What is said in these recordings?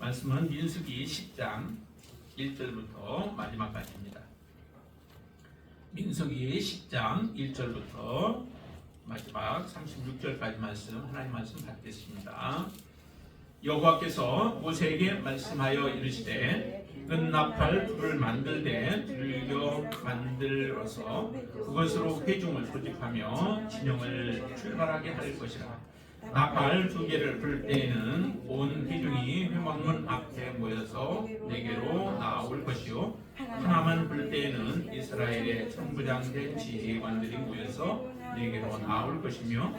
말씀은 민수기 10장 1절부터 마지막까지입니다. 민수기 10장 1절부터 마지막 36절까지 말씀, 하나님 말씀 받겠습니다. 여호와께서 모세에게 말씀하여 이르시되 은나팔 불을 만들되 들겨 만들어서 그것으로 회중을 소집하며 진영을 출발하게 할 것이라. 나팔 2개를 불 때에는 온 회중이 회막문 앞에 모여서 내게로 나올 것이요, 하나만 불 때에는 이스라엘의 천부장된 지휘관들이 모여서 내게로 나올 것이며,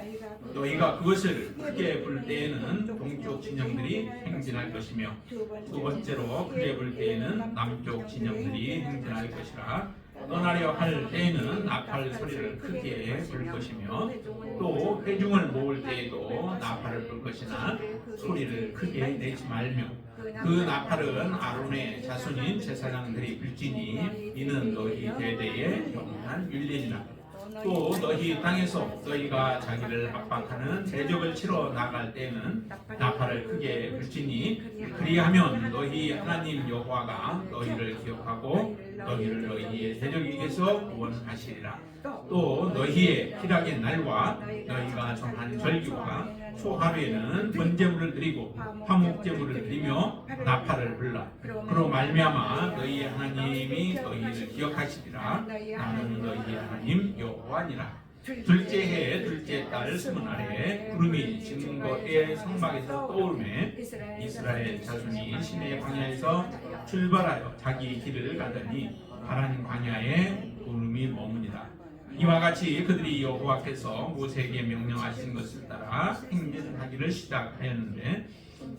너희가 그것을 크게 불 때에는 동쪽 진영들이 행진할 것이며, 두 번째로 크게 불 때에는 남쪽 진영들이 행진할 것이라. 떠나려 할 때에는 나팔 소리를 크게 불 것이며, 또 회중을 모을 때에도 나팔을 불 것이나 소리를 크게 내지 말며, 그 나팔은 아론의 자손인 제사장들이 불지니 이는 너희 대대의 영원한 율례니라. 또 너희 땅에서 너희가 자기를 압박하는 대적을 치러 나갈 때는 나팔을 크게 불지니 그리하면 너희 하나님 여호와가 너희를 기억하고 너희를 너희의 대적에게서 구원하시리라. 또 너희의 희락의 날과 너희가 정한 절기와 초하루에는 번제물을 드리고 화목제물을 드리며 나팔을 불라. 그로 말미암아 너희의 하나님이 너희를 기억하시리라. 나는 너희의 하나님 여호와니라. 둘째 해 둘째 달 스무날에 구름이 증거의 성막에서 떠오르매 이스라엘 자손이 시내 광야에서 출발하여 자기 길을 가더니 파란 광야에 구름이 머무니라. 이와 같이 그들이 여호와께서 모세에게 명령하신 것을 따라 행진하기를 시작하였는데,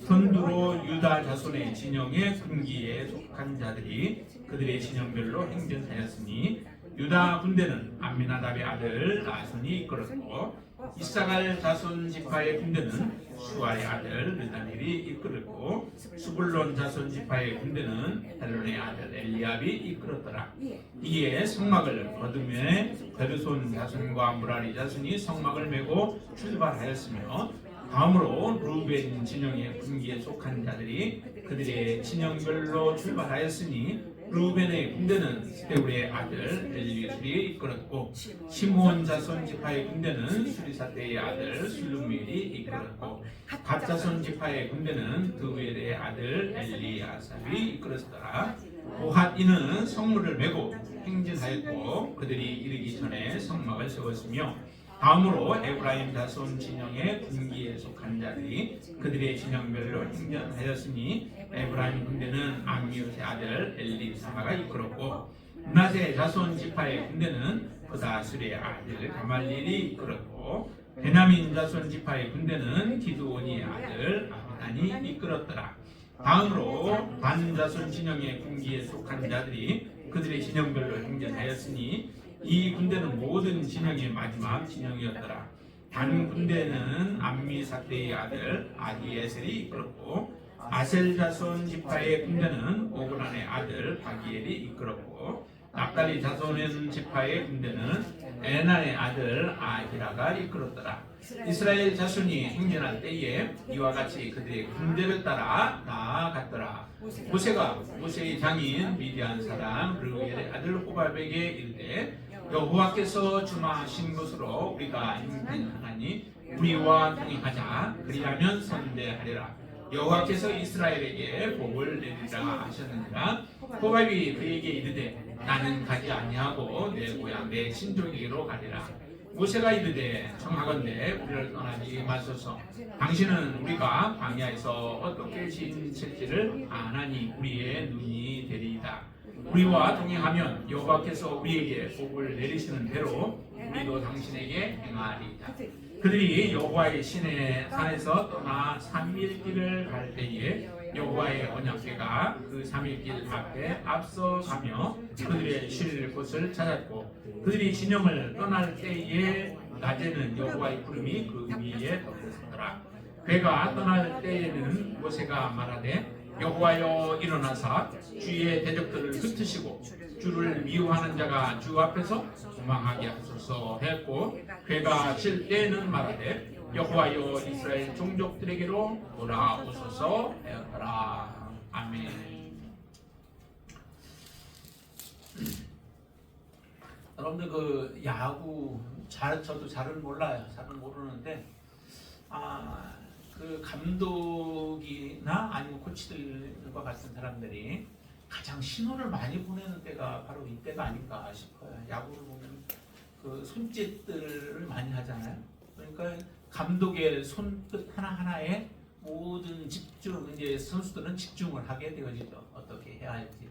선두로 유다 자손의 진영의 군기에 속한 자들이 그들의 진영별로 행진하였으니, 유다 군대는 암미나답의 아들 나손이 이끌었고, 이사갈 자손 지파의 군대는 수아의 아들 르다닐이 이끌었고, 수불론 자손 지파의 군대는 헬론의 아들 엘리압이 이끌었더라. 이에 성막을 거두매 베르손 자손과 무라리 자손이 성막을 메고 출발하였으며, 다음으로 루벤 진영의 군기에 속한 자들이 그들의 진영별로 출발하였으니, 루벤의 군대는 스데울의 아들 엘리술이 이끌었고, 시므온 자손 지파의 군대는 수리사대의 아들 술루미엘이 이끌었고, 갓 자손 지파의 군대는 드우엘의 아들 엘리아삽이 이끌었더라. 고핫인은 성문을 메고 행진하였고, 그들이 이르기 전에 성막을 세웠으며, 다음으로 에브라임 자손 진영의 군기에 속한 자들이 그들의 진영별로 행진하였으니, 에브라임 군대는 암미옷의 아들 엘리사마가 이끌었고, 므낫세 자손 지파의 군대는 브다술의 아들 가말리엘이 이끌었고, 베냐민 자손 지파의 군대는 기드온의 아들 아비단이 이끌었더라. 다음으로 단 자손 진영의 군기에 속한 자들이 그들의 진영별로 행진하였으니, 이 군대는 모든 진영의 마지막 진영이었더라. 단 군대는 암미사대의 아들 아히에셀이 이끌었고, 아셀 자손 지파의 군대는 오그란의 아들 바기엘이 이끌었고, 납달리 자손 지파의 군대는 에나의 아들 아히라가 이끌었더라. 이스라엘 자손이 행진할 때에 이와 같이 그들의 군대를 따라 나아갔더라. 모세가 모세의 장인 미디안 사람 르우엘의 아들 호밥에게 이르되, 여호와께서 주마하신 것으로 우리가 행진하나니 우리와 동행하자. 그리하면 선대하리라. 여호와께서 이스라엘에게 복을 내리라 하셨느니라. 호밥이 그에게 이르되, 나는 가지 아니하고 내 고향 내 친족에게로 가리라. 모세가 이르되, 청하건대 우리를 떠나지 마소서. 당신은 우리가 광야에서 어떻게 지칠지를 아나니 우리의 눈이 되리이다. 우리와 동행하면 여호와께서 우리에게 복을 내리시는 대로 우리도 당신에게 행하리이다. 그들이 여호와의 시내 산에서 떠나 3일 길을 갈 때에 여호와의 언약궤가 그 3일 길 앞에 앞서가며 그들의 쉴 곳을 찾았고, 그들이 진영을 떠날 때에 낮에는 여호와의 구름이 그 위에 덮였더라. 궤가 떠날 때에는 모세가 말하되, 여호와여 일어나사 주의 대적들을 흩으시고 주를 미워하는 자가 주 앞에서 도망하게 하소서 했고, 궤가 칠 때에는 말하되 여호와여 이스라엘 종족들에게로 돌아오소서 하였더라. 여러분들 그 야구 저도 잘은 몰라요. 잘은 모르는데 그 감독이나 아니면 코치들과 같은 사람들이 가장 신호를 많이 보내는 때가 바로 이때가 아닌가 싶어요. 야구를 보면 그 손짓들을 많이 하잖아요. 그러니까 감독의 손끝 하나하나에 모든 집중, 이제 선수들은 집중을 하게 되어지죠. 어떻게 해야 할지.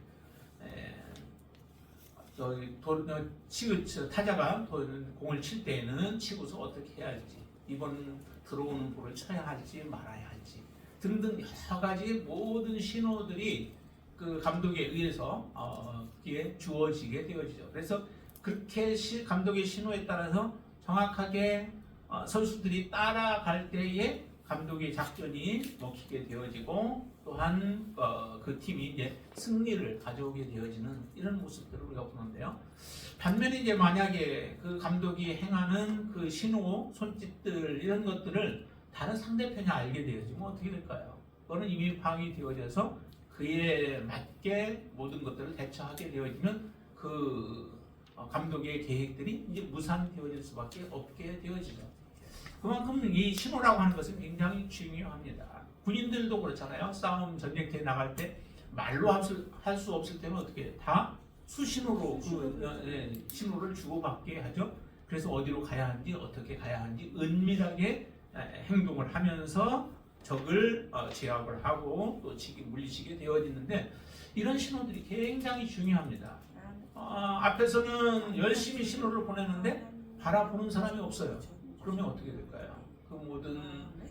타자가 공을 칠 때에는 치고서 어떻게 해야 할지, 이번 들어오는 볼을 쳐야 할지 말아야 할지 등등 여러 가지 모든 신호들이 그 감독에 의해서 그게 주어지게 되어지죠. 그래서 그렇게 감독의 신호에 따라서 정확하게 선수들이 따라갈 때에 감독의 작전이 먹히게 되어지고 또한 그 팀이 이제 승리를 가져오게 되어지는 이런 모습들을 우리가 보는데요. 반면에 이제 만약에 그 감독이 행하는 그 신호, 손짓들 이런 것들을 다른 상대편이 알게 되어지면 어떻게 될까요? 그거는 이미 파악이 되어져서 그에 맞게 모든 것들을 대처하게 되어지면 그 감독의 계획들이 이제 무산되어질 수밖에 없게 되어지죠. 그만큼 이 신호라고 하는 것은 굉장히 중요합니다. 군인들도 그렇잖아요. 싸움 전쟁터에 나갈 때 말로 할 수 없을 때는 어떻게 다 수신호로 그 신호를 주고받게 하죠. 그래서 어디로 가야 하는지 어떻게 가야 하는지 은밀하게 행동을 하면서 적을 제압을 하고 또 물리치게 되어지는데 이런 신호들이 굉장히 중요합니다. 앞에서는 열심히 신호를 보내는데 바라보는 사람이 없어요. 그러면 어떻게 될까요? 그 모든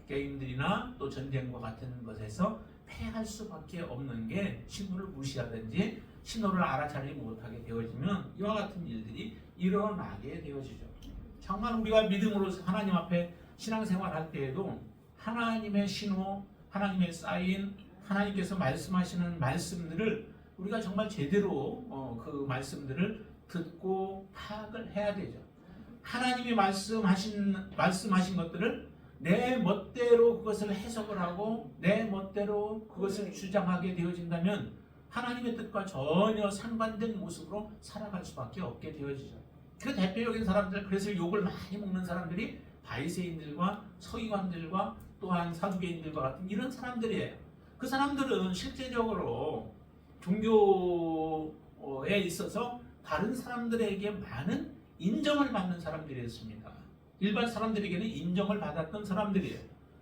게임들이나 또 전쟁과 같은 것에서 패할 수밖에 없는 게 신호를 무시하든지 신호를 알아차리지 못하게 되어지면 이와 같은 일들이 일어나게 되어지죠. 정말 우리가 믿음으로 하나님 앞에 신앙생활 할 때에도 하나님의 신호, 하나님의 사인, 하나님께서 말씀하시는 말씀들을 우리가 정말 제대로 그 말씀들을 듣고 파악을 해야 되죠. 하나님이 말씀하신 것들을 내 멋대로 그것을 해석을 하고 내 멋대로 그것을 주장하게 되어진다면 하나님의 뜻과 전혀 상반된 모습으로 살아갈 수밖에 없게 되어지죠. 그 대표적인 사람들, 그래서 욕을 많이 먹는 사람들이 바리새인들과 서기관들과 또한 사두개인들과 같은 이런 사람들이에요. 그 사람들은 실제적으로 종교에 있어서 다른 사람들에게 많은 인정을 받는 사람들이었습니다. 일반 사람들에게는 인정을 받았던 사람들이에요.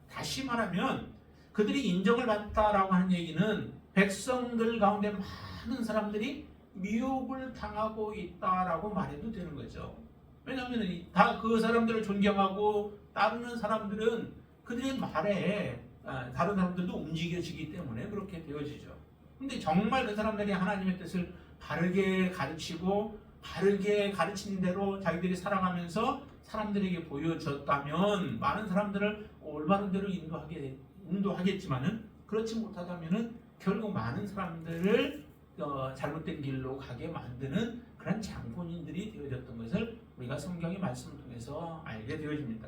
다시 말하면 그들이 인정을 받았다라고 하는 얘기는 백성들 가운데 많은 사람들이 미혹을 당하고 있다라고 말해도 되는 거죠. 왜냐하면 다 그 사람들을 존경하고 따르는 사람들은 그들의 말에 다른 사람들도 움직여지기 때문에 그렇게 되어지죠. 근데 정말 그 사람들이 하나님의 뜻을 바르게 가르치고 바르게 가르치는 대로 자기들이 살아가면서 사람들에게 보여줬다면 많은 사람들을 올바른 대로 인도하겠지만은 그렇지 못하다면은 결국 많은 사람들을 잘못된 길로 가게 만드는 그런 장본인들이 되어졌던 것을 우리가 성경의 말씀을 통해서 알게 되어집니다.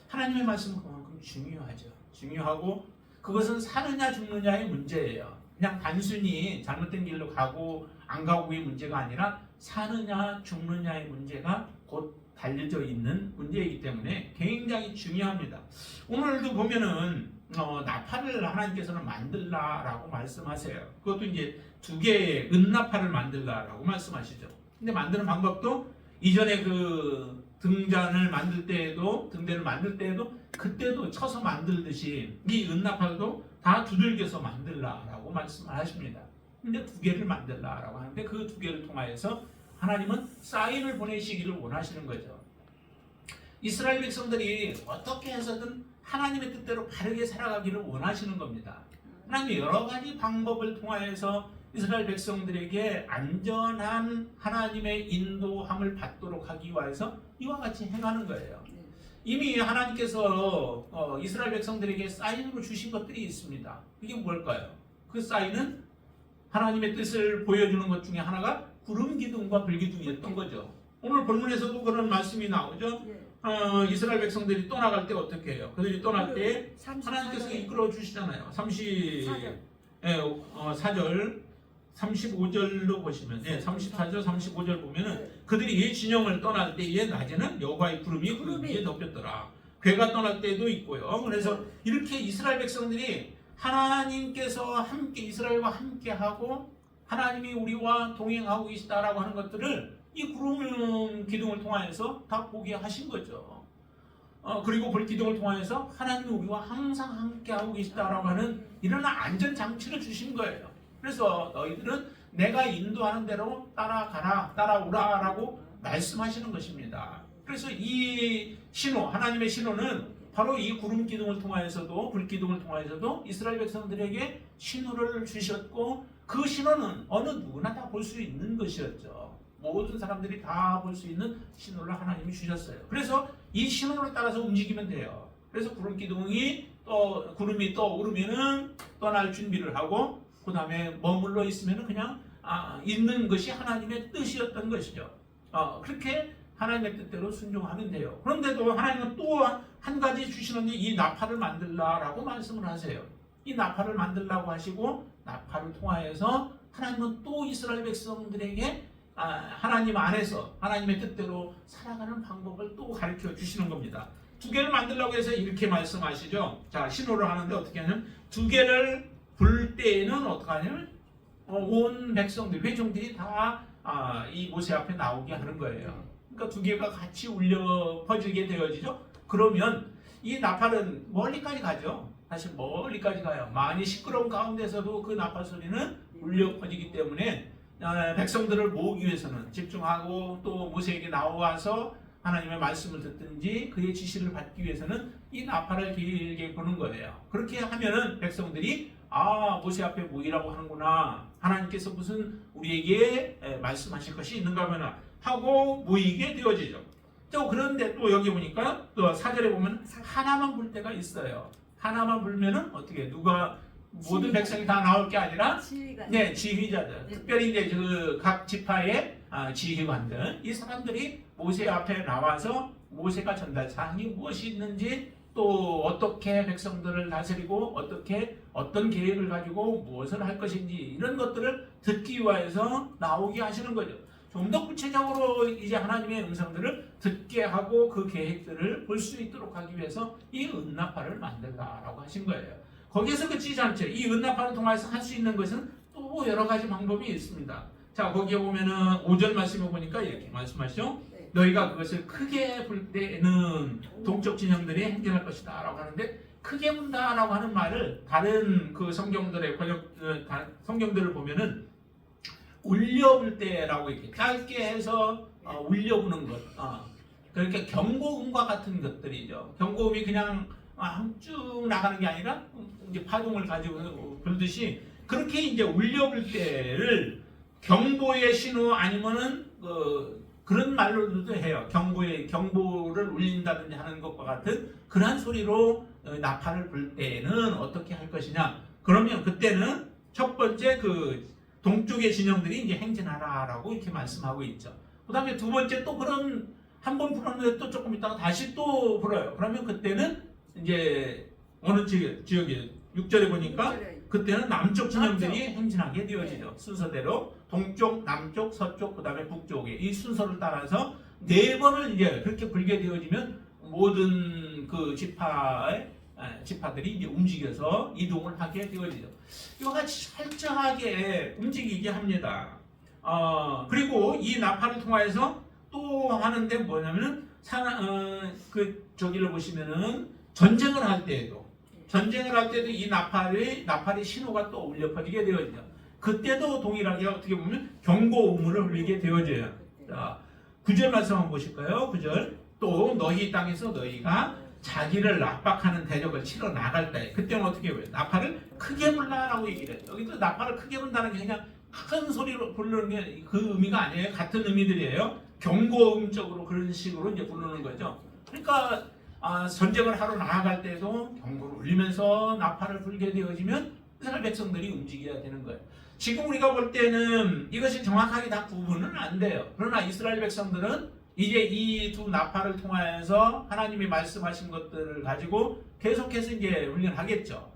하나님의 말씀은 그만큼 중요하죠. 중요하고 그것은 사느냐 죽느냐의 문제예요. 그냥 단순히 잘못된 길로 가고 안 가고의 문제가 아니라 사느냐 죽느냐의 문제가 곧 달려져 있는 문제이기 때문에 굉장히 중요합니다. 오늘도 보면은 나팔을 하나님께서는 만들라라고 말씀하세요. 그것도 이제 2개의 은나팔을 만들라라고 말씀하시죠. 근데 만드는 방법도 이전에 그 등잔을 만들 때에도 등대를 만들 때에도 그때도 쳐서 만들듯이 이 은나팔도 다 두들겨서 만들라라고 말씀을 하십니다. 근데 2개를 만들라라고 하는데 그 2개를 통하여서 하나님은 사인을 보내시기를 원하시는 거죠. 이스라엘 백성들이 어떻게 해서든 하나님의 뜻대로 바르게 살아가기를 원하시는 겁니다. 하나님이 여러 가지 방법을 통하여서 이스라엘 백성들에게 안전한 하나님의 인도함을 받도록 하기 위해서 이와 같이 행하는 거예요. 이미 하나님께서 이스라엘 백성들에게 사인으로 주신 것들이 있습니다. 이게 뭘까요? 그 사인은 하나님의 뜻을 보여주는 것 중에 하나가 구름 기둥과 불기둥이었던 거죠. 오늘 본문에서도 그런 말씀이 나오죠. 이스라엘 백성들이 떠나갈 때 어떻게 해요? 그들이 떠날 때 하나님께서 이끌어 주시잖아요. 34절 35절로 보시면 34절 35절 보면은 그들이 진영을 떠날 때에 낮에는 여호와의 구름이 그 위에 덮였더라. 괴가 떠날 때도 있고요. 그래서 이렇게 이스라엘 백성들이 하나님께서 함께 이스라엘과 함께하고 하나님이 우리와 동행하고 계시다라고 하는 것들을 이 구름 기둥을 통하여서 다 보게 하신 거죠. 그리고 불 기둥을 통하여서 하나님이 우리와 항상 함께하고 계시다라고 하는 이런 안전 장치를 주신 거예요. 그래서 너희들은 내가 인도하는 대로 따라가라, 따라오라라고 말씀하시는 것입니다. 그래서 이 신호, 하나님의 신호는 바로 이 구름 기둥을 통하여서도 불 기둥을 통하여서도 이스라엘 백성들에게 신호를 주셨고 그 신호는 어느 누구나 다 볼 수 있는 것이었죠. 모든 사람들이 다 볼 수 있는 신호를 하나님이 주셨어요. 그래서 이 신호를 따라서 움직이면 돼요. 그래서 구름 기둥이 구름이 떠오르면은 떠날 준비를 하고 그 다음에 머물러 있으면은 그냥 있는 것이 하나님의 뜻이었던 것이죠. 그렇게 하나님의 뜻대로 순종하면 돼요. 그런데도 하나님은 또 한 가지 주시는 게 이 나팔을 만들라라고 말씀을 하세요. 이 나팔을 만들라고 하시고 나팔을 통하여서 하나님은 또 이스라엘 백성들에게 하나님 안에서 하나님의 뜻대로 살아가는 방법을 또 가르쳐 주시는 겁니다. 두 개를 만들라고 해서 이렇게 말씀하시죠. 자, 신호를 하는데 어떻게 하냐면 두 개를 불 때에는 어떻게 하냐면 온 백성들, 회중들이 다 이 모세 앞에 나오게 하는 거예요. 그러니까 두 개가 같이 울려 퍼지게 되어지죠. 그러면 이 나팔은 멀리까지 가죠. 사실 멀리까지 가요. 많이 시끄러운 가운데서도 그 나팔 소리는 울려 퍼지기 때문에 백성들을 모으기 위해서는 집중하고 또 모세에게 나와서 하나님의 말씀을 듣든지 그의 지시를 받기 위해서는 이 나팔을 길게 부는 거예요. 그렇게 하면은 백성들이 모세 앞에 모이라고 하는구나. 하나님께서 무슨 우리에게 말씀하실 것이 있는가 하고 모이게 되어지죠. 또 그런데 또 여기 보니까 또 4절에 보면 하나만 불 때가 있어요. 하나만 불면은 어떻게 모든 백성이 다 나올 게 아니라 지휘자들, 특별히 이제 그 각 지파의 지휘관들, 이 사람들이 모세 앞에 나와서 모세가 전달 사항이 무엇이 있는지 또 어떻게 백성들을 다스리고 어떤 계획을 가지고 무엇을 할 것인지 이런 것들을 듣기 위해서 나오게 하시는 거죠. 좀 더 구체적으로 이제 하나님의 음성들을 듣게 하고 그 계획들을 볼 수 있도록 하기 위해서 이 은나팔을 만들라라고 하신 거예요. 거기에서 그치지 않죠. 이 은나팔을 통해서 할 수 있는 것은 또 여러 가지 방법이 있습니다. 자, 거기에 보면은 5절 말씀을 보니까 이렇게 말씀하시죠. 너희가 그것을 크게 불 때는 동쪽 진영들이 행진할 것이다 라고 하는데 크게 분다라고 하는 말을 다른 그 성경들의 성경들을 보면은 울려불 때라고 이렇게 짧게 해서 울려부는 것. 그러니까 경고음과 같은 것들이죠. 경고음이 그냥 쭉 나가는 게 아니라 이제 파동을 가지고 불듯이 그렇게 이제 울려불 때를 경보의 신호 아니면은 그런 말로도 해요. 경보를 울린다든지 하는 것과 같은 그러한 소리로 나팔을 불 때는 어떻게 할 것이냐. 그러면 그때는 첫 번째 그 동쪽의 진영들이 이제 행진하라라고 이렇게 말씀하고 있죠. 그 다음에 두 번째 또 그런 한 번 불었는데 또 조금 있다가 다시 또 불어요. 그러면 그때는 이제 어느 지역에 6절에 보니까 그때는 남쪽 진영들이 행진하게 되어지죠. 순서대로 동쪽, 남쪽, 서쪽, 그 다음에 북쪽에 이 순서를 따라서 4번을 이제 그렇게 불게 되어지면 모든 그 지파들이 이제 움직여서 이동을 하게 되어지죠. 이와 같이 철저하게 움직이게 합니다. 그리고 이 나팔을 통해서 또 하는데 뭐냐면은 저기를 보시면은 전쟁을 할 때에도 이 나팔의 신호가 또 울려 퍼지게 되어지죠. 그때도 동일하게 어떻게 보면 경고음을 울리게 되어져요. 자, 9절 말씀 한번 보실까요? 9절. 또 너희 땅에서 너희가 자기를 압박하는 대적을 치러 나갈 때 그때는 어떻게 해요? 나팔을 크게 불라라고 얘기를 해요. 여기도 나팔을 크게 분다는 게 그냥 큰 소리로 부르는 게 그 의미가 아니에요. 같은 의미들이에요. 경고음적으로 그런 식으로 이제 부르는 거죠. 그러니까 전쟁을 하러 나아갈 때도 경고를 울리면서 나팔을 불게 되어지면 이스라엘 백성들이 움직여야 되는 거예요. 지금 우리가 볼 때는 이것이 정확하게 다 구분은 안 돼요. 그러나 이스라엘 백성들은 이제 이 두 나팔을 통하여서 하나님이 말씀하신 것들을 가지고 계속해서 이제 훈련하겠죠.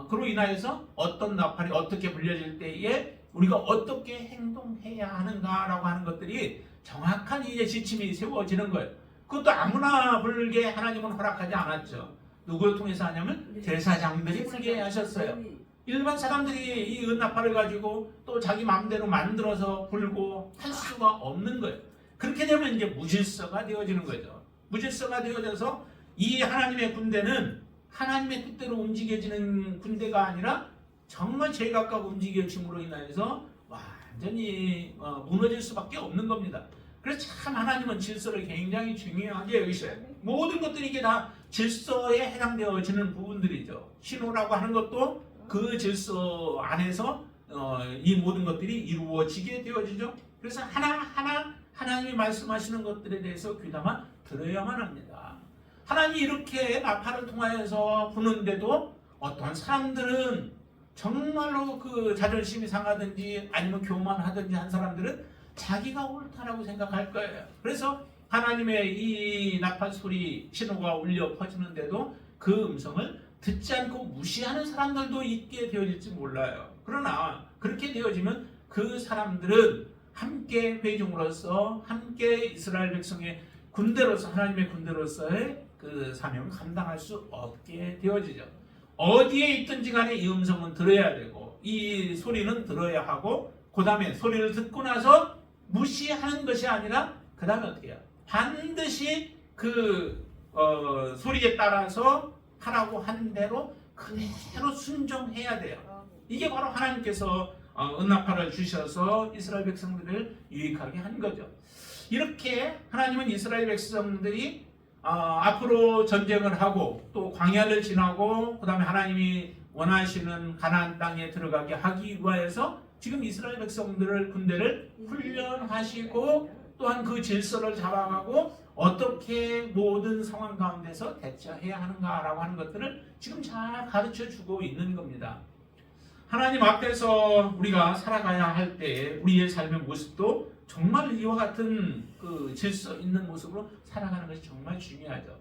그로 인하여서 어떤 나팔이 어떻게 불려질 때에 우리가 어떻게 행동해야 하는가라고 하는 것들이 정확한 이제 지침이 세워지는 거예요. 그것도 아무나 불게 하나님은 허락하지 않았죠. 누구를 통해서 하냐면 제사장들이 불게 하셨어요. 일반 사람들이 이 은나팔을 가지고 또 자기 마음대로 만들어서 불고 할 수가 없는 거예요. 그렇게 되면 이제 무질서가 되어지는 거죠. 무질서가 되어져서 이 하나님의 군대는 하나님의 뜻대로 움직여지는 군대가 아니라 정말 제각각 움직여짐으로 인해서 완전히 무너질 수밖에 없는 겁니다. 그래서 참 하나님은 질서를 굉장히 중요하게 여기셔요. 모든 것들이 이게 다 질서에 해당되어지는 부분들이죠. 신호라고 하는 것도 그 질서 안에서 이 모든 것들이 이루어지게 되어지죠. 그래서 하나하나 하나님이 말씀하시는 것들에 대해서 귀담아 들어야만 합니다. 하나님이 이렇게 나팔을 통하여서 부는데도 어떤 사람들은 정말로 그 자존심이 상하든지 아니면 교만하든지 한 사람들은 자기가 옳다라고 생각할 거예요. 그래서 하나님의 이 나팔 소리 신호가 울려 퍼지는데도 그 음성을 듣지 않고 무시하는 사람들도 있게 되어질지 몰라요. 그러나 그렇게 되어지면 그 사람들은 함께 회중으로서 함께 이스라엘 백성의 군대로서 하나님의 군대로서의 그 사명을 감당할 수 없게 되어지죠. 어디에 있든지 간에 이 음성은 들어야 되고 이 소리는 들어야 하고 그 다음에 소리를 듣고 나서 무시하는 것이 아니라 그 다음에 어떻게 해요? 반드시 그 소리에 따라서 하라고 한 대로 그대로 순종해야 돼요. 이게 바로 하나님께서 은나팔을 주셔서 이스라엘 백성들을 유익하게 한 거죠. 이렇게 하나님은 이스라엘 백성들이 앞으로 전쟁을 하고 또 광야를 지나고 그 다음에 하나님이 원하시는 가나안 땅에 들어가게 하기 위하여서 지금 이스라엘 백성들을 군대를 훈련하시고 또한 그 질서를 잡아가고 어떻게 모든 상황 가운데서 대처해야 하는가라고 하는 것들을 지금 잘 가르쳐 주고 있는 겁니다. 하나님 앞에서 우리가 살아가야 할 때 우리의 삶의 모습도 정말 이와 같은 그 질서 있는 모습으로 살아가는 것이 정말 중요하죠.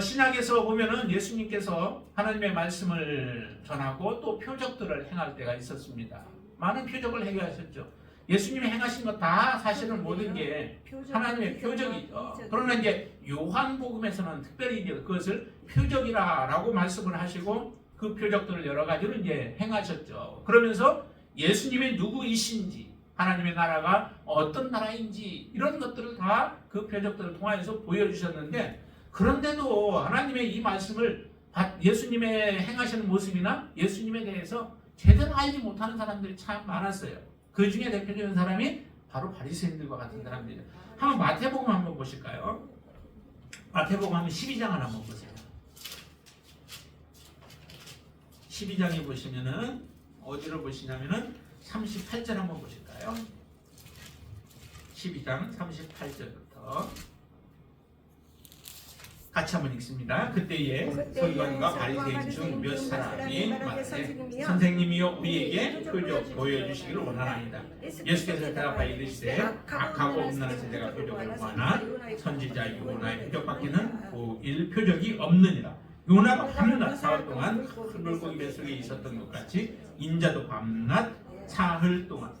신약에서 보면은 예수님께서 하나님의 말씀을 전하고 또 표적들을 행할 때가 있었습니다. 많은 표적을 행하셨죠. 예수님이 행하신 것 다 사실은 모든 게 하나님의 표적이죠. 그러나 이제 요한복음에서는 특별히 이제 그것을 표적이라고 말씀을 하시고 그 표적들을 여러 가지로 이제 행하셨죠. 그러면서 예수님이 누구이신지, 하나님의 나라가 어떤 나라인지 이런 것들을 다 그 표적들을 통해서 보여주셨는데, 그런데도 하나님의 이 말씀을 예수님의 행하시는 모습이나 예수님에 대해서 제대로 알지 못하는 사람들이 참 많았어요. 그 중에 대표적인 사람이 바로 바리새인들과 같은 사람들이에요. 한번 마태복음 한번 보실까요? 마태복음 한번 12장을 한번 보세요. 12장에 보시면은 어디로 보시냐면은 38절 한번 보실까요? 12장 38절부터 같이 한번 읽습니다. 그때에 서기관과 바리새인 중 몇 사람이 말하되 선생님이여 우리에게 표적 보여주시기를 원하나이다. 예수께서 대답하여 이르시되 악하고 음란한 세대가 표적을 구하나 선지자 요나의 표적밖에는 보일 표적이 없느니라. 요나가 밤낮 사흘 동안 큰 물고기 뱃속에 있었던 것 같이 인자도 밤낮 사흘 동안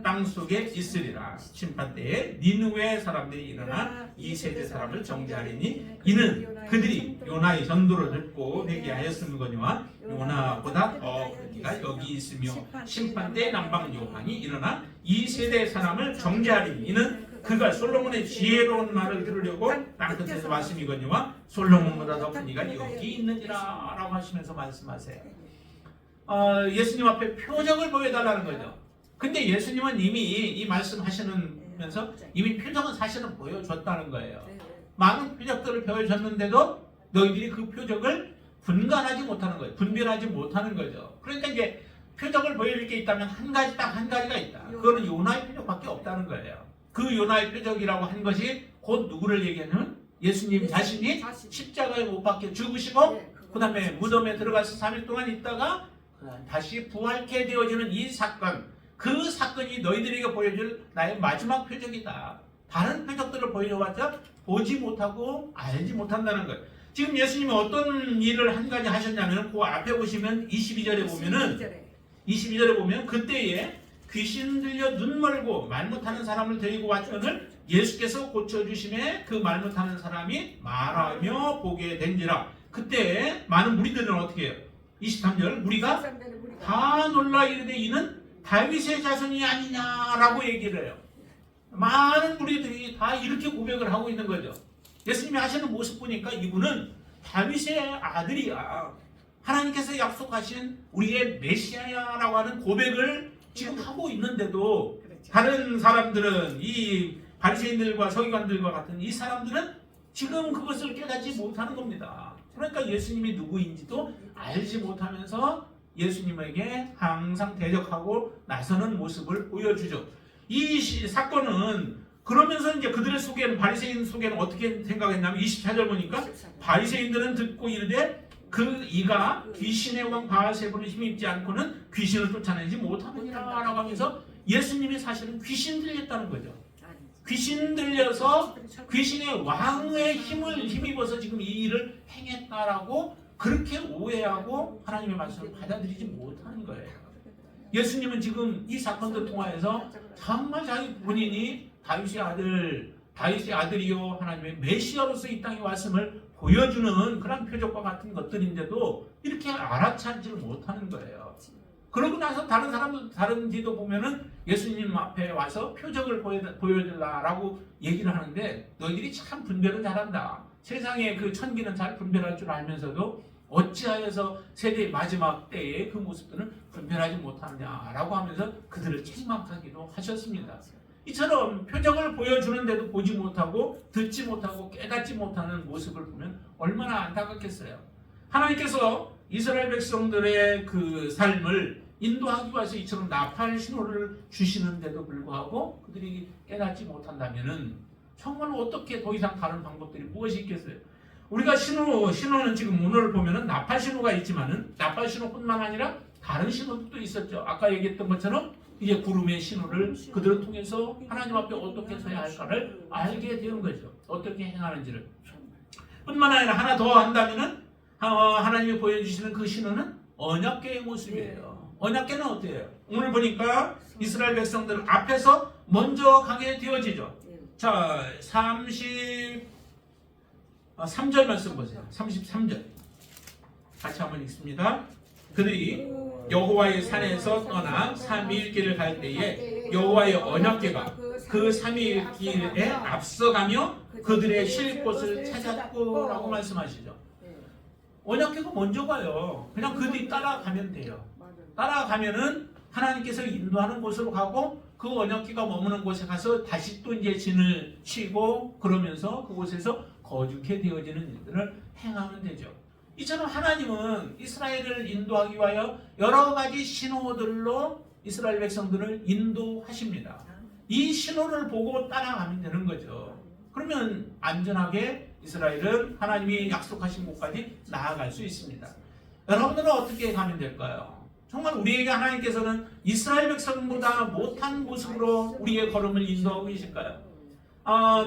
땅 속에 있으리라. 심판 때에 니느웨 사람들이 일어나 이 세대 사람을 정죄하리니 이는 그들이 요나의 전도를 듣고 회개하였음거니와 요나보다 더 그들이 여기 있으며 심판 때에 남방 요한이 일어나 이 세대 사람을 정죄하리니 이는 그가 솔로몬의 지혜로운 말을 들으려고 땅끝에서 왔음이거니와 솔로몬보다 더 큰 이가 여기 있느니라 라고 하시면서 말씀하세요. 예수님 앞에 표적을 보여달라는 거죠. 근데 예수님은 이미 이 말씀하시면서 이미 표적은 사실은 보여줬다는 거예요. 많은 표적들을 보여줬는데도 너희들이 그 표적을 분간하지 못하는 거예요. 분별하지 못하는 거죠. 그러니까 이제 표적을 보여줄 게 있다면 딱 한 가지가 있다. 그거는 요나의 표적밖에 없다는 거예요. 그 요나의 표적이라고 한 것이 곧 누구를 얘기하냐면 예수님 자신이 십자가에 못 박혀 죽으시고 그 다음에 무덤에 들어가서 3일 동안 있다가 다시 부활케 되어지는 이 사건, 그 사건이 너희들에게 보여줄 나의 마지막 표적이다. 다른 표적들을 보여줘봤자 보지 못하고 알지 못한다는 거예요. 지금 예수님이 어떤 일을 한 가지 하셨냐면 그 앞에 보시면 22절에 보면은 22절에 보면 그때에 귀신 들려 눈 멀고 말 못하는 사람을 데리고 왔더니 예수께서 고쳐주심에 그 말 못하는 사람이 말하며 보게 된지라. 그때 많은 무리들은 어떻게 해요? 23절 무리가 다 놀라 이르되 이는 다윗의 자손이 아니냐라고 얘기를 해요. 많은 무리들이 다 이렇게 고백을 하고 있는 거죠. 예수님이 하시는 모습 보니까 이분은 다윗의 아들이야. 하나님께서 약속하신 우리의 메시아야라고 하는 고백을 지금 하고 있는데도 다른 사람들은 이 바리새인들과 서기관들과 같은 이 사람들은 지금 그것을 깨닫지 못하는 겁니다. 그러니까 예수님이 누구인지도 알지 못하면서 예수님에게 항상 대적하고 나서는 모습을 보여주죠. 이 사건은 그러면서 이제 그들의 속에는 바리새인 속에는 어떻게 생각했냐면 24절 보니까 바리새인들은 듣고 이르되 그 이가 귀신의 왕 바알세불을 힘입지 않고는 귀신을 쫓아내지 못하느니라 라고 하면서 예수님이 사실은 귀신 들렸다는 거죠. 귀신 들려서 귀신의 왕의 힘을 힘입어서 지금 이 일을 행했다라고 그렇게 오해하고 하나님의 말씀을 받아들이지 못하는 거예요. 예수님은 지금 이 사건을 통하여서 정말 자기 본인이 다윗의 아들이요 하나님의 메시아로서 이 땅에 왔음을 보여주는 그런 표적과 같은 것들인데도 이렇게 알아차리지를 못하는 거예요. 그러고 나서 다른 사람들 다른 뒤도 보면은 예수님 앞에 와서 표적을 보여달라라고 얘기를 하는데 너희들이 참 분별을 잘한다. 세상의 그 천기는 잘 분별할 줄 알면서도 어찌하여서 세대의 마지막 때의 그 모습들은 분별하지 못하느냐라고 하면서 그들을 책망하기도 하셨습니다. 이처럼 표적을 보여주는데도 보지 못하고 듣지 못하고 깨닫지 못하는 모습을 보면 얼마나 안타깝겠어요. 하나님께서 이스라엘 백성들의 그 삶을 인도하기 위해서 이처럼 나팔 신호를 주시는데도 불구하고 그들이 깨닫지 못한다면은 정말 어떻게 더 이상 다른 방법들이 무엇이 있겠어요? 우리가 신호는 지금 오늘 보면은 나팔 신호가 있지만은 나팔 신호뿐만 아니라 다른 신호도 있었죠. 아까 얘기했던 것처럼 이제 구름의 신호를 그들을 통해서 하나님 앞에 어떻게 서야 할까를 알게 되는 거죠. 어떻게 행하는지를. 뿐만 아니라 하나 더 한다면은 하나님이 보여주시는 그 신호는 언약궤의 모습이에요. 언약궤는 어때요? 오늘 보니까 이스라엘 백성들 앞에서 먼저 가게 되어지죠. 자, 33절 말씀 보세요. 33절 같이 한번 읽습니다. 그들이 여호와의 산에서 떠나 3일 길을 갈 때에 여호와의 언약궤가 그 3일 길에 앞서가며 그들의 쉴 곳을 찾았고 라고 말씀하시죠. 언약궤가 먼저 가요. 그냥 그 뒤 따라가면 돼요. 따라가면은 하나님께서 인도하는 곳으로 가고 그 언약궤가 머무는 곳에 가서 다시 또 이제 진을 치고 그러면서 그곳에서 거룩해 되어지는 일들을 행하면 되죠. 이처럼 하나님은 이스라엘을 인도하기 위하여 여러 가지 신호들로 이스라엘 백성들을 인도하십니다. 이 신호를 보고 따라가면 되는 거죠. 그러면 안전하게 이스라엘은 하나님이 약속하신 곳까지 나아갈 수 있습니다. 여러분들은 어떻게 가면 될까요? 정말 우리에게 하나님께서는 이스라엘 백성보다 못한 모습으로 우리의 걸음을 인도하고 계실까요?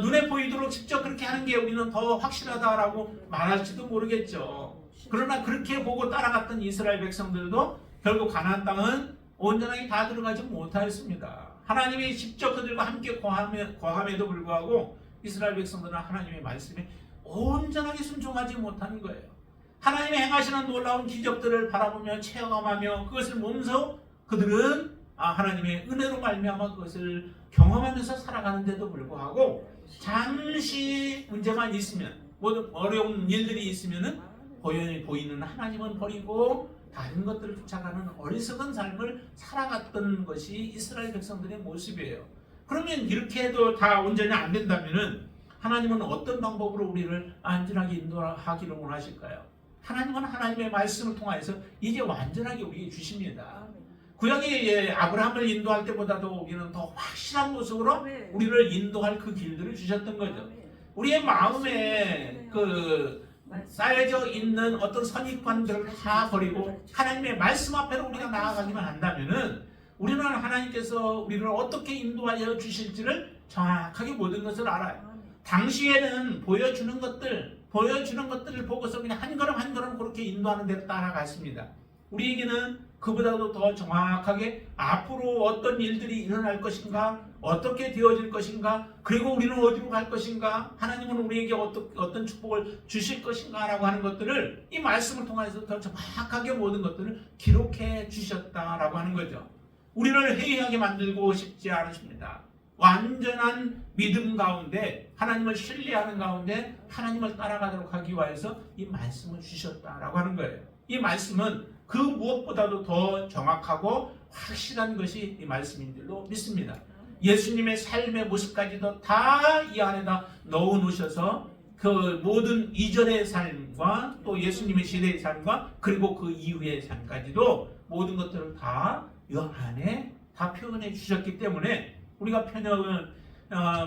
눈에 보이도록 직접 그렇게 하는 게 우리는 더 확실하다라고 말할지도 모르겠죠. 그러나 그렇게 보고 따라갔던 이스라엘 백성들도 결국 가나안 땅은 온전하게 다 들어가지 못하였습니다. 하나님이 직접 그들과 함께 거함에도 불구하고 이스라엘 백성들은 하나님의 말씀에 온전하게 순종하지 못하는 거예요. 하나님이 행하시는 놀라운 기적들을 바라보며 체험하며 그것을 몸소 그들은 하나님의 은혜로 말미암아 그것을 경험하면서 살아가는데도 불구하고 잠시 문제만 있으면 모든 어려운 일들이 있으면은 보이는 하나님은 버리고 다른 것들을 쫓아가는 어리석은 삶을 살아갔던 것이 이스라엘 백성들의 모습이에요. 그러면 이렇게 해도 다 온전히 안 된다면은 하나님은 어떤 방법으로 우리를 안전하게 인도하기를 원하실까요? 하나님은 하나님의 말씀을 통해서 이제 완전하게 우리에게 주십니다. 구약의 아브라함을 인도할 때보다도 우리는 더 확실한 모습으로 우리를 인도할 그 길들을 주셨던 거죠. 우리의 마음에 쌓여져 있는 어떤 선입관들을 다 버리고 하나님의 말씀 앞에로 우리가 나아가기만 한다면은 우리는 하나님께서 우리를 어떻게 인도하여 주실지를 정확하게 모든 것을 알아요. 당시에는 보여주는 것들을 보고서 그냥 한 걸음 한 걸음 그렇게 인도하는 대로 따라갔습니다. 우리에게는 그보다도 더 정확하게 앞으로 어떤 일들이 일어날 것인가, 어떻게 되어질 것인가, 그리고 우리는 어디로 갈 것인가, 하나님은 우리에게 어떤 축복을 주실 것인가 라고 하는 것들을 이 말씀을 통해서 더 정확하게 모든 것들을 기록해 주셨다라고 하는 거죠. 우리를 해이하게 만들고 싶지 않으십니다. 완전한 믿음 가운데, 하나님을 신뢰하는 가운데 하나님을 따라가도록 하기 위해서 이 말씀을 주셨다라고 하는 거예요. 이 말씀은 그 무엇보다도 더 정확하고 확실한 것이 이 말씀인 줄로 믿습니다. 예수님의 삶의 모습까지도 다 이 안에다 넣어 놓으셔서 그 모든 이전의 삶과 또 예수님의 시대의 삶과 그리고 그 이후의 삶까지도 모든 것들을 다 이 안에 다 표현해 주셨기 때문에 우리가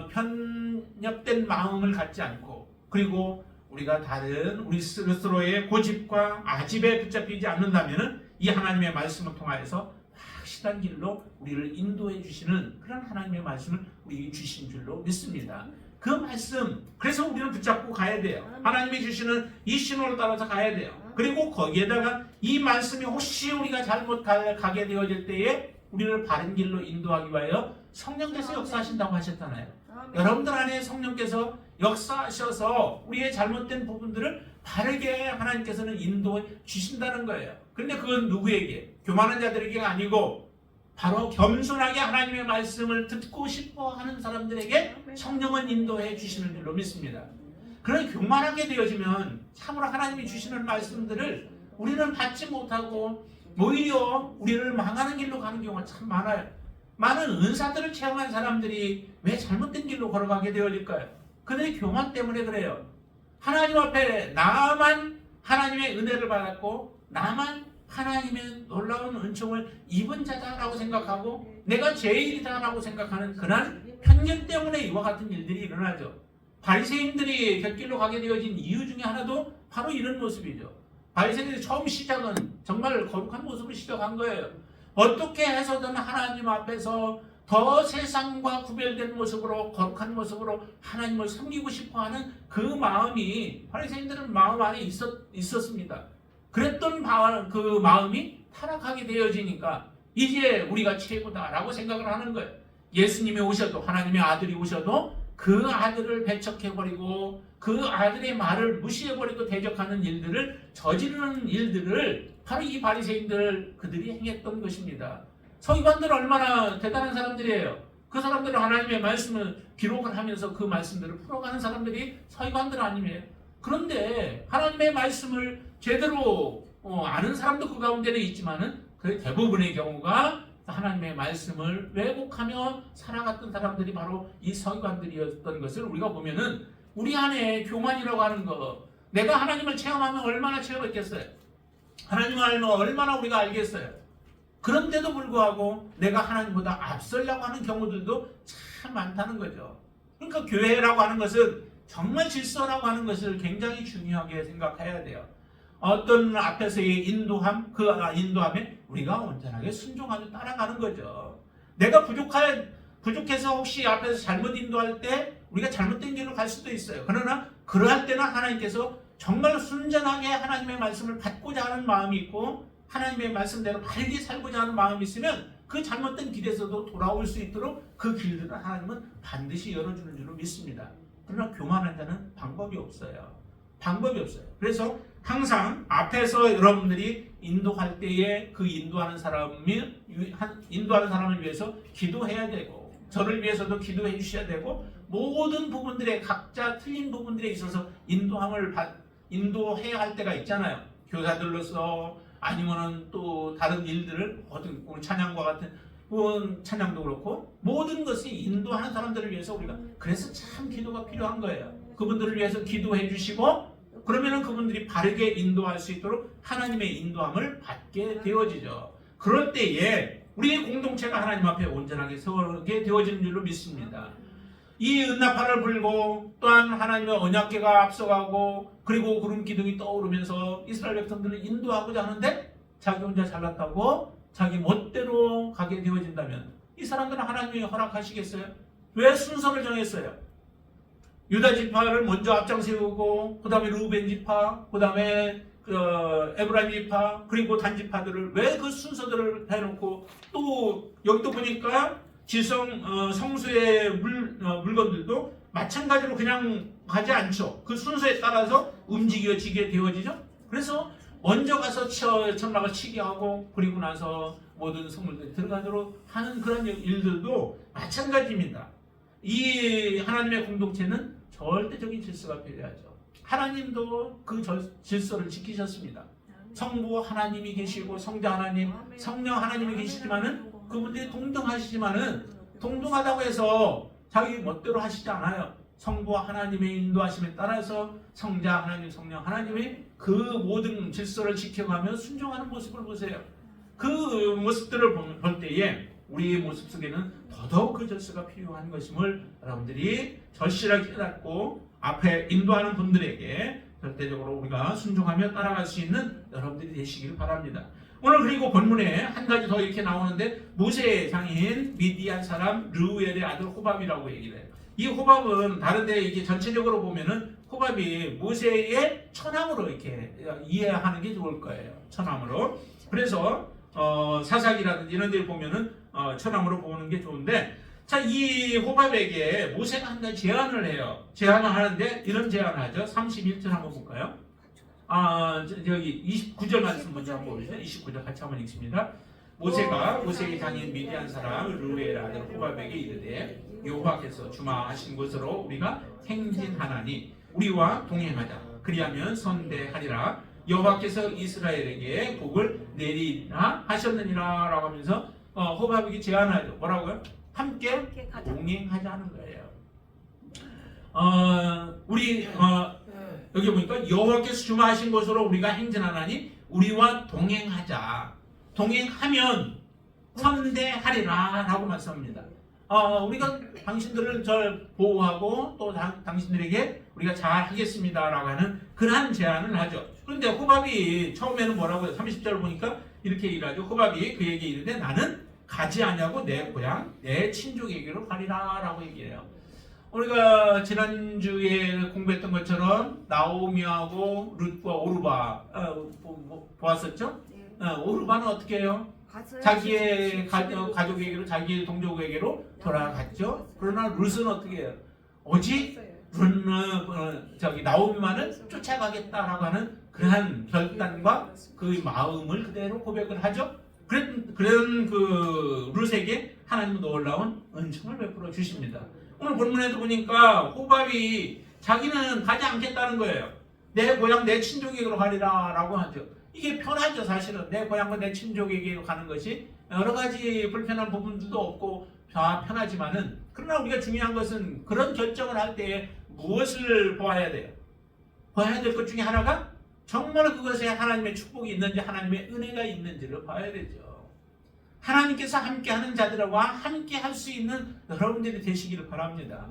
편협된 마음을 갖지 않고, 그리고 우리가 다른 우리 스스로의 고집과 아집에 붙잡히지 않는다면 이 하나님의 말씀을 통하여서 확실한 길로 우리를 인도해 주시는 그런 하나님의 말씀을 우리에게 주신 줄로 믿습니다. 그 말씀, 그래서 우리는 붙잡고 가야 돼요. 하나님이 주시는 이 신호를 따라서 가야 돼요. 그리고 거기에다가 이 말씀이 혹시 우리가 잘못 가게 되어질 때에 우리를 바른 길로 인도하기 위하여 성령께서 역사하신다고 하셨잖아요. 여러분들 안에 성령께서 역사하셔서 우리의 잘못된 부분들을 바르게 하나님께서는 인도해 주신다는 거예요. 그런데 그건 누구에게? 교만한 자들에게가 아니고 바로 겸손하게 하나님의 말씀을 듣고 싶어 하는 사람들에게 성령은 인도해 주시는 줄로 믿습니다. 그런 교만하게 되어지면 참으로 하나님이 주시는 말씀들을 우리는 받지 못하고 오히려 우리를 망하는 길로 가는 경우가 참 많아요. 많은 은사들을 체험한 사람들이 왜 잘못된 길로 걸어가게 되어질까요? 그들의 교만 때문에 그래요. 하나님 앞에 나만 하나님의 은혜를 받았고 나만 하나님의 놀라운 은총을 입은 자다라고 생각하고 내가 제일이다라고 생각하는 그런 편견 때문에 이와 같은 일들이 일어나죠. 바리새인들이 곁길로 가게 되어진 이유 중에 하나도 바로 이런 모습이죠. 바리새인들이 처음 시작은 정말 거룩한 모습으로 시작한 거예요. 어떻게 해서든 하나님 앞에서 더 세상과 구별된 모습으로, 거룩한 모습으로 하나님을 섬기고 싶어하는 그 마음이 바리새인들은 마음 안에 있었습니다. 그랬던 그 마음이 타락하게 되어지니까 이제 우리가 최고다라고 생각을 하는 거예요. 예수님이 오셔도, 하나님의 아들이 오셔도 그 아들을 배척해버리고 그 아들의 말을 무시해버리고 대적하는 일들을, 저지르는 일들을 바로 이 바리새인들 그들이 행했던 것입니다. 서기관들은 얼마나 대단한 사람들이에요. 그 사람들은 하나님의 말씀을 기록을 하면서 그 말씀들을 풀어가는 사람들이 서기관들 아니에요. 그런데 하나님의 말씀을 제대로 아는 사람도 그 가운데는 있지만은 그 대부분의 경우가 하나님의 말씀을 왜곡하며 살아갔던 사람들이 바로 이 서기관들이었던 것을 우리가 보면은 우리 안에 교만이라고 하는 거, 내가 하나님을 체험하면 얼마나 체험했겠어요? 하나님을 알면 얼마나 우리가 알겠어요? 그런데도 불구하고 내가 하나님보다 앞서려고 하는 경우들도 참 많다는 거죠. 그러니까 교회라고 하는 것은 정말 질서라고 하는 것을 굉장히 중요하게 생각해야 돼요. 어떤 앞에서의 인도함, 그 인도함에 우리가 온전하게 순종하며 따라가는 거죠. 내가 부족해서 혹시 앞에서 잘못 인도할 때 우리가 잘못된 길로 갈 수도 있어요. 그러나 그러할 때는 하나님께서 정말 순전하게 하나님의 말씀을 받고자 하는 마음이 있고 하나님의 말씀대로 바르게 살고자 하는 마음이 있으면 그 잘못된 길에서도 돌아올 수 있도록 그 길들을 하나님은 반드시 열어주는 줄로 믿습니다. 그러나 교만한 자는 방법이 없어요. 방법이 없어요. 그래서 항상 앞에서 여러분들이 인도할 때에 그 인도하는 사람을 위해서 기도해야 되고, 저를 위해서도 기도해 주셔야 되고, 모든 부분들에 각자 틀린 부분들에 있어서 인도해야 할 때가 있잖아요. 교사들로서 아니면은 또 다른 일들을 오늘 찬양과 같은 찬양도 그렇고 모든 것이 인도하는 사람들을 위해서 우리가 그래서 참 기도가 필요한 거예요. 그분들을 위해서 기도해 주시고 그러면은 그분들이 바르게 인도할 수 있도록 하나님의 인도함을 받게 되어지죠. 그럴 때에 우리의 공동체가 하나님 앞에 온전하게 서게 되어지는 줄로 믿습니다. 이 은나팔을 불고 또한 하나님의 언약궤가 앞서가고 그리고 구름 기둥이 떠오르면서 이스라엘 백성들을 인도하고자 하는데 자기 혼자 잘났다고 자기 멋대로 가게 되어진다면 이 사람들은 하나님이 허락하시겠어요? 왜 순서를 정했어요? 유다 지파를 먼저 앞장 세우고 그 다음에 루벤 지파, 그 다음에 에브라임 지파 그리고 단 지파들을 왜 그 순서들을 해놓고 또 여기도 보니까 지성 성소의 물건들도 마찬가지로 그냥 가지 않죠. 그 순서에 따라서 움직여지게 되어지죠. 그래서 먼저 가서 천막을 치게 하고 그리고 나서 모든 성물들이 들어가도록 하는 그런 일들도 마찬가지입니다. 이 하나님의 공동체는 절대적인 질서가 필요하죠. 하나님도 그 질서를 지키셨습니다. 성부 하나님이 계시고 성자 하나님, 성령 하나님이 계시지만은 그분들이 동등하시지만은 동등하다고 해서 자기 멋대로 하시지 않아요. 성부 하나님의 인도하심에 따라서 성자 하나님, 성령 하나님이 그 모든 질서를 지켜가며 순종하는 모습을 보세요. 그 모습들을 볼 때에 우리의 모습 속에는 더더욱 그 질서가 필요한 것임을 여러분들이 절실하게 깨닫고 앞에 인도하는 분들에게 절대적으로 우리가 순종하며 따라갈 수 있는 여러분들이 되시길 바랍니다. 오늘 그리고 본문에 한 가지 더 이렇게 나오는데 모세의 장인 미디안 사람 르우엘의 아들 호밥이라고 얘기를 해요. 이 호밥은 다른데 이게 전체적으로 보면은 호밥이 모세의 처남으로 이렇게 이해하는 게 좋을 거예요. 처남으로. 그래서 사사기라든지 이런 데 보면은 처남으로 보는 게 좋은데, 자, 이 호밥에게 모세가 한 가지 제안을 해요. 제안을 하는데 이런 제안을 하죠. 31절 한번 볼까요? 여기 29절 말씀 먼저 한번 보시죠. 29절 같이 한번 읽습니다. 모세가 모세의 장인 미디안 사람 르우엘 아들 호밥에게 이르되 여호와께서 주마하신 곳으로 우리가 행진하나니 우리와 동행하자. 그리하면 선대하리라. 여호와께서 이스라엘에게 복을 내리라 하셨느니라 라고 하면서 호밥에게 제안하죠. 뭐라고요? 함께 동행하자는 거예요. 우리 여기 보니까 여호와께서 주마하신 곳으로 우리가 행진하나니 우리와 동행하자. 동행하면 선대하리라 라고 말씀합니다. 우리가 당신들을 절 보호하고 또 당신들에게 우리가 잘 하겠습니다 라고 하는 그러한 제안을 하죠. 그런데 호밥이 처음에는 뭐라고요? 30절 보니까 이렇게 일하죠. 호밥이 그에게 이르되 나는 가지 아니하고 내 고향 내 친족에게로 가리라 라고 얘기해요. 우리가 지난주에 공부했던 것처럼 나오미하고 룻과 오르바 보았었죠? 오르바는 어떻게 해요? 자기의 가족에게로 자기의 동족에게로 돌아갔죠. 그러나 룻은 어떻게 해요? 오직 나오미만은 쫓아가겠다라고 하는 그러한 결단과 그 마음을 그대로 고백을 하죠. 그런 그 룻에게 하나님은 놀라운 은총을 베풀어 주십니다. 오늘 본문에도 보니까 호밥이 자기는 가지 않겠다는 거예요. 내 고향 내 친족에게로 가리라 라고 하죠. 이게 편하죠. 사실은 내 고향과 내 친족에게로 가는 것이 여러 가지 불편한 부분들도 없고 편하지만은, 그러나 우리가 중요한 것은 그런 결정을 할 때에 무엇을 보아야 돼요? 보아야 될 것 중에 하나가 정말 그것에 하나님의 축복이 있는지 하나님의 은혜가 있는지를 봐야 되죠. 하나님께서 함께하는 자들과 함께 할 수 있는 여러분들이 되시기를 바랍니다.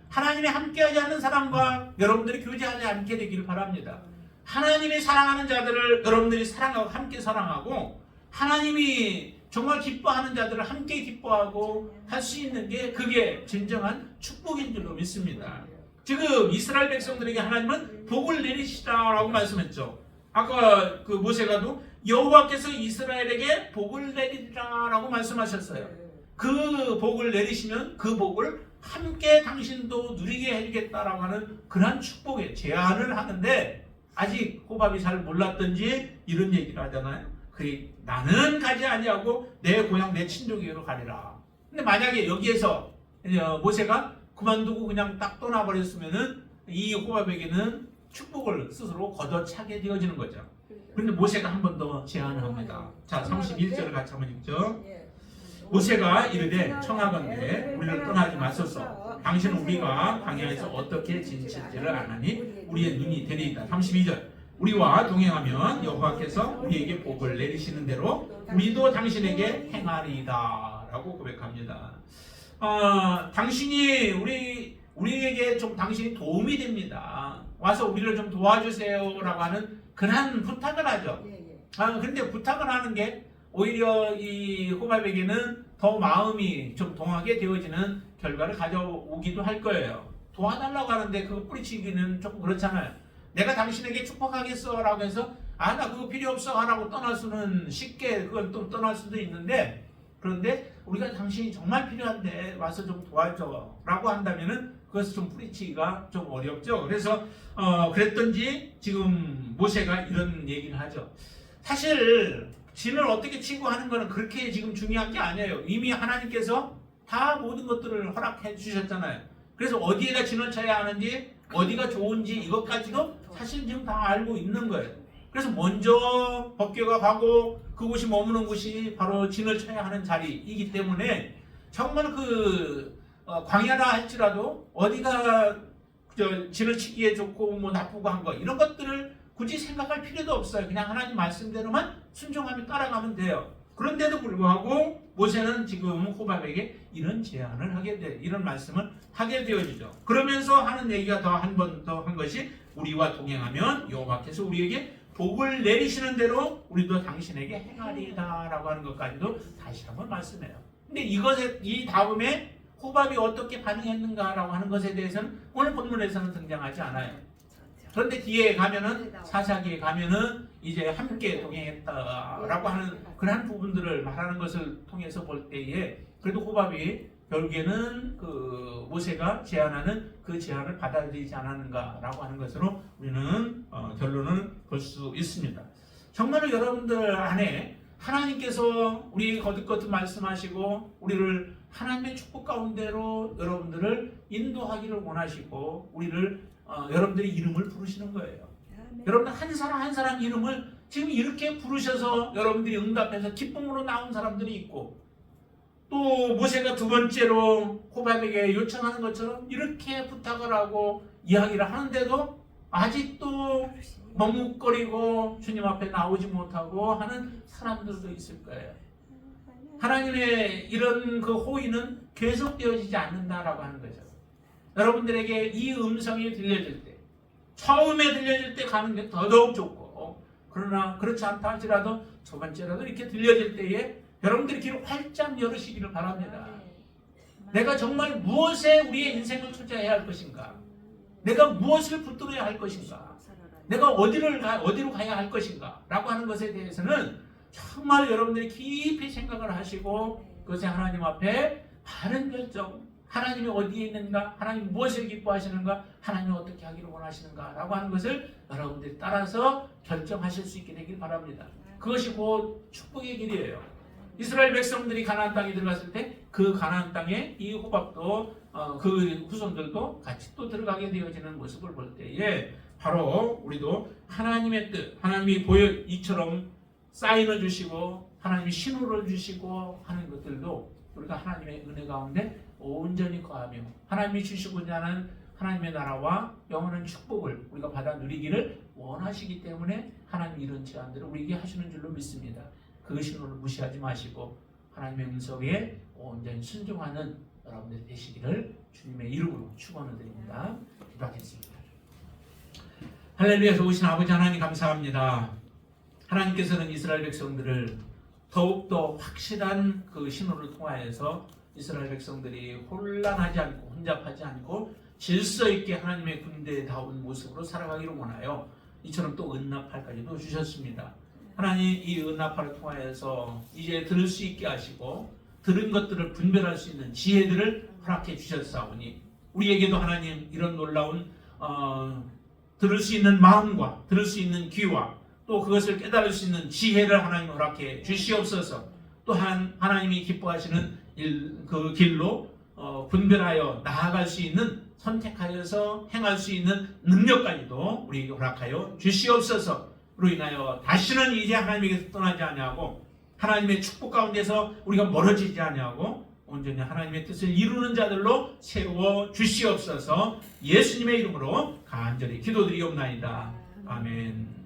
하나님이 함께하지 않는 사람과 여러분들이 교제하지 않게 되기를 바랍니다. 하나님이 사랑하는 자들을 여러분들이 사랑하고 함께 사랑하고, 하나님이 정말 기뻐하는 자들을 함께 기뻐하고 할 수 있는 게 그게 진정한 축복인 줄로 믿습니다. 지금 이스라엘 백성들에게 하나님은 복을 내리시라라고 말씀했죠. 아까 그 모세가도 여호와께서 이스라엘에게 복을 내리라라고 말씀하셨어요. 그 복을 내리시면 그 복을 함께 당신도 누리게 해주겠다라고 하는 그런 축복의 제안을 하는데, 아직 호밥이 잘 몰랐던지 이런 얘기를 하잖아요. 나는 가지 아니하고 내 고향 내 친족에게로 가리라. 근데 만약에 여기에서 모세가 그만두고 그냥 딱 떠나버렸으면은 이 호밥에게는 축복을 스스로 걷어차게 되어지는 거죠. 그런데 모세가 한 번 더 제안을 합니다. 자, 31절을 같이 한번 읽죠. 모세가 이르되 청하건대 우리를 떠나지 마소서. 당신은 우리가 광야에서 어떻게 지칠지를 아나니 우리의 눈이 되리이다. 32절. 우리와 동행하면 여호와께서 우리에게 복을 내리시는 대로 우리도 당신에게 행하리이다 라고 고백합니다. 당신이 우리에게 좀 당신이 도움이 됩니다. 와서 우리를 좀 도와주세요 라고 하는 그런 부탁을 하죠. 그런데 부탁을 하는 게 오히려 이 호밥에게는 더 마음이 좀 동하게 되어지는 결과를 가져오기도 할 거예요. 도와달라고 하는데 그거 뿌리치기는 조금 그렇잖아요. 내가 당신에게 축복하겠어 라고 해서 나 그거 필요 없어 하라고 떠날 수는 쉽게 그걸 또 떠날 수도 있는데, 그런데 우리가 당신이 정말 필요한데 와서 좀 도와줘 라고 한다면은 그것을 좀 뿌리치기가 좀 어렵죠. 그래서 그랬던지 지금 모세가 이런 얘기를 하죠. 사실 진을 어떻게 치고 하는 거는 그렇게 지금 중요한 게 아니에요. 이미 하나님께서 다 모든 것들을 허락해 주셨잖아요. 그래서 어디에다 진을 쳐야 하는지, 어디가 좋은지 이것까지도 사실 지금 다 알고 있는 거예요. 그래서 먼저 법궤가 가고 그곳이 머무는 곳이 바로 진을 쳐야 하는 자리이기 때문에 정말 광야라 할지라도 어디가 진을 치기에 좋고 뭐 나쁘고 한 거 이런 것들을 굳이 생각할 필요도 없어요. 그냥 하나님 말씀대로만 순종하며 따라가면 돼요. 그런데도 불구하고 모세는 지금 호밥에게 이런 제안을 이런 말씀을 하게 되어지죠. 그러면서 하는 얘기가 한 번 더 한 것이, 우리와 동행하면 여호와께서 우리에게 복을 내리시는 대로 우리도 당신에게 행하리이다 라고 하는 것까지도 다시 한번 말씀해요. 근데 이 다음에 호밥이 어떻게 반응했는가라고 하는 것에 대해서는 오늘 본문에서는 등장하지 않아요. 그런데 뒤에 가면은, 사사기에 가면은 이제 함께 동행했다라고 하는 그러한 부분들을 말하는 것을 통해서 볼 때에 그래도 호밥이 결국에는 모세가 제안하는 그 제안을 받아들이지 않았는가라고 하는 것으로 우리는 결론을 볼 수 있습니다. 정말로 여러분들 안에 하나님께서 우리에게 거듭거듭 말씀하시고 우리를 하나님의 축복 가운데로 여러분들을 인도하기를 원하시고 여러분들의 이름을 부르시는 거예요. 여러분들 한 사람 한 사람 이름을 지금 이렇게 부르셔서 여러분들이 응답해서 기쁨으로 나온 사람들이 있고, 또 모세가 두 번째로 호밥에게 요청하는 것처럼 이렇게 부탁을 하고 이야기를 하는데도 아직도 머뭇거리고 주님 앞에 나오지 못하고 하는 사람들도 있을 거예요. 하나님의 이런 호의는 계속되어지지 않는다라고 하는 거죠. 여러분들에게 이 음성이 들려질 때, 처음에 들려질 때 가는 게 더더욱 좋고, 그러나 그렇지 않다 할지라도 두 번째라도 이렇게 들려질 때에 여러분들이 귀를 활짝 열으시기를 바랍니다. 내가 정말 무엇에 우리의 인생을 투자해야 할 것인가? 내가 무엇을 붙들어야 할 것인가? 내가 어디로 가야 할 것인가? 라고 하는 것에 대해서는 정말 여러분들이 깊이 생각을 하시고 그것에 하나님 앞에 바른 결정, 하나님이 어디에 있는가, 하나님 무엇을 기뻐하시는가, 하나님이 어떻게 하기를 원하시는가 라고 하는 것을 여러분들이 따라서 결정하실 수 있게 되길 바랍니다. 그것이 곧 축복의 길이에요. 이스라엘 백성들이 가나안 땅에 들어갔을 때 그 가나안 땅에 이 호밥도 그 후손들도 같이 또 들어가게 되어지는 모습을 볼 때에 바로 우리도 하나님의 뜻, 하나님이 이처럼 사인을 주시고 하나님이 신호를 주시고 하는 것들도 우리가 하나님의 은혜 가운데 온전히 거하며 하나님이 주시고자 하는 하나님의 나라와 영원한 축복을 우리가 받아 누리기를 원하시기 때문에 하나님이 이런 제안들을 우리에게 하시는 줄로 믿습니다. 그 신호를 무시하지 마시고 하나님의 음성에 온전히 순종하는 여러분들 되시기를 주님의 이름으로 축원을 드립니다. 기도하겠습니다. 할렐루야. 좋으신 아버지 하나님 감사합니다. 하나님께서는 이스라엘 백성들을 더욱더 확실한 그 신호를 통하여서 이스라엘 백성들이 혼란하지 않고 혼잡하지 않고 질서 있게 하나님의 군대다운 모습으로 살아가기를 원하여 이처럼 또 은납할까지도 주셨습니다. 하나님, 이 은납화를 통하여서 이제 들을 수 있게 하시고 들은 것들을 분별할 수 있는 지혜들을 허락해 주셨사오니 우리에게도 하나님 이런 놀라운 들을 수 있는 마음과 들을 수 있는 귀와 또 그것을 깨달을 수 있는 지혜를 하나님 허락해 주시옵소서. 또한 하나님이 기뻐하시는 그 길로 분별하여 나아갈 수 있는, 선택하여서 행할 수 있는 능력까지도 우리에게 허락하여 주시옵소서. 로 인하여 다시는 이제 하나님에게서 떠나지 아니하고 하나님의 축복 가운데서 우리가 멀어지지 아니하고 온전히 하나님의 뜻을 이루는 자들로 세워 주시옵소서. 예수님의 이름으로 간절히 기도드리옵나이다. 아멘.